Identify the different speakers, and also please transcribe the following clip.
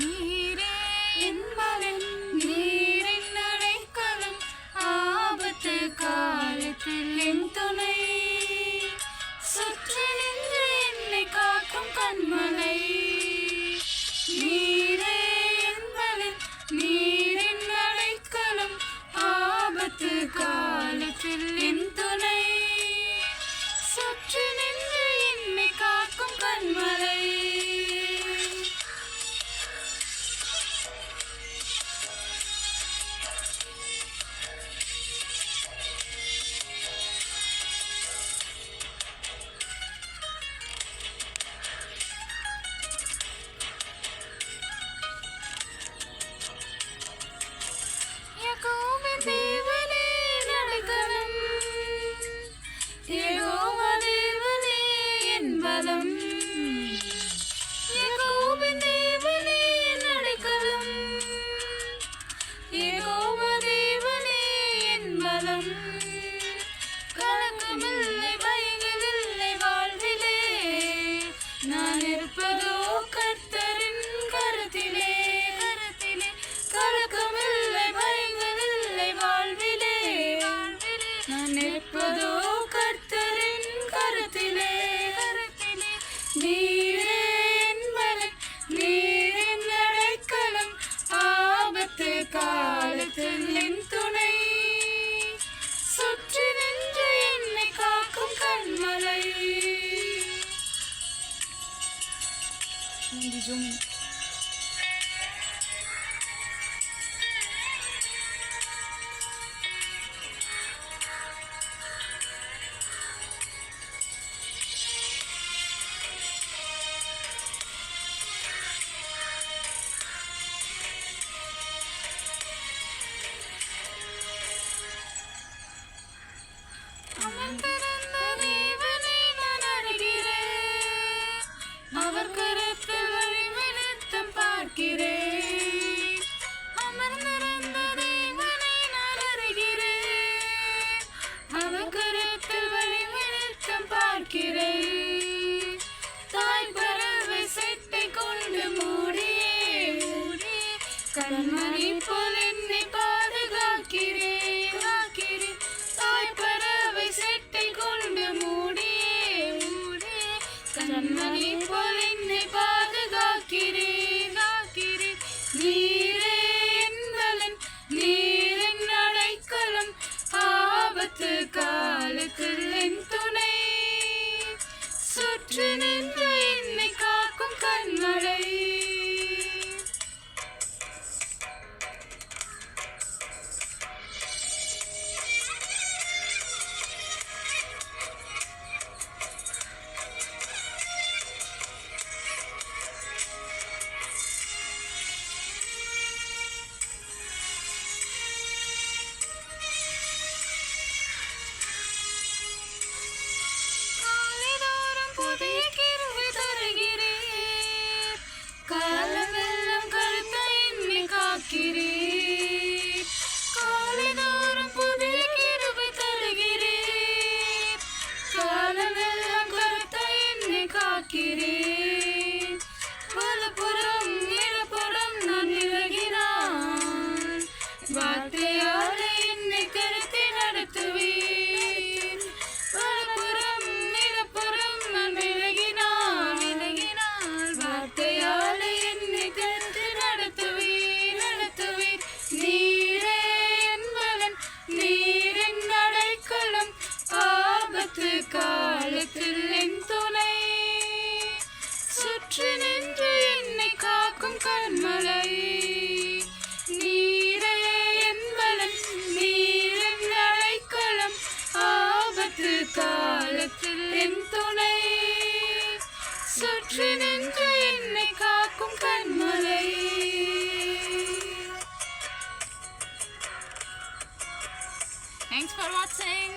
Speaker 1: நீரே என் பலன், நீரின் அடைக்கலம், ஆபத்து காலத்தில் என் துணை, சுற்றி நின்று என்னை காக்கும் கண்மலை. நீரே என் பலன், நீரின் அடைக்கலம், ஆபத்து காலத்தில் என் துணை, சுற்றி நின்று என்னை காக்கும் கண்மலை. யாக்கோபின் தேவனே நடைக்கலம், யெகோவா தேவனே என் பலம். யாக்கோபின் தேவனே நடைக்கலம், யெகோவா தேவனே என் பலம். கலக்கமில்லை, பயங்களில்லை வாழ்விலே, நான் இருப்பதோ கர்த்தரின் கரத்திலே. கலக்கமில்லை, பயங்களில்லை வாழ்விலே, நான் இருப்பதோ கர்த்தரின் கரத்திலே. நீரே என் பலன், நீரின் அடைக்கலம், ஆபத்து காலத்தில் என் துணை, சுற்றி நின்று என்னை காக்கும் கண்மலை. அமர்ந்திருந்த தேவனை நான் அறிகிறேன், அவர் கரத்தில் வழிவிழுத்தம் பார்க்கிறேன். அமர்ந்திருந்த தேவனை நான் அறிகிறேன், அவர் கரத்தில் வழிவிழுத்தம் பார்க்கிறேன். தாய் பறவை செட்டை கொண்டு மூடியே, கண்மணி போல் என்னை பாதுகாக்கிறேன். தாய் பறவை செட்டை கொண்டு மூடியே, கண்மணி போல் என்னை பாதுகாக்கிறேன். நீரே என் பலன், நீரின் அடைக்கலம், ஆபத்து காலத்தில் என் துணை, சுற்றி நின்று என்னை காக்கும் கண்மலை. புதிய கிருபை தருகிறீர், காலமெல்லாம் கருத்தை என்னை காக்கிறீர். காலைதோறும் புதிய கிருபை தருகிறீர், காலமெல்லாம் கருத்தை என்னை காக்கிறீர். வலப்புறம் இடப்புறம் நான் விலகினான், வார்த்தையால் என்னை கருத்தை நடத்துவீர். வலப்புறம் இடப்புறம் நான் விலகினான், வார்த்தையால் என்னை கருத்தை நடத்துவீர். நீரே என் பலன், நீரின் அடைக்கலம், ஆபத்து காலத்தில் என் துணை, சுற்றி நின்று என்னை காக்கும் கண்மலை. நீரே என் பலன், நீரின் அடைக்கலம், ஆபத்து காலத்தில் என் துணை, சுற்றி நின்று என்னை காக்கும் கண்மலை. Thanks for watching.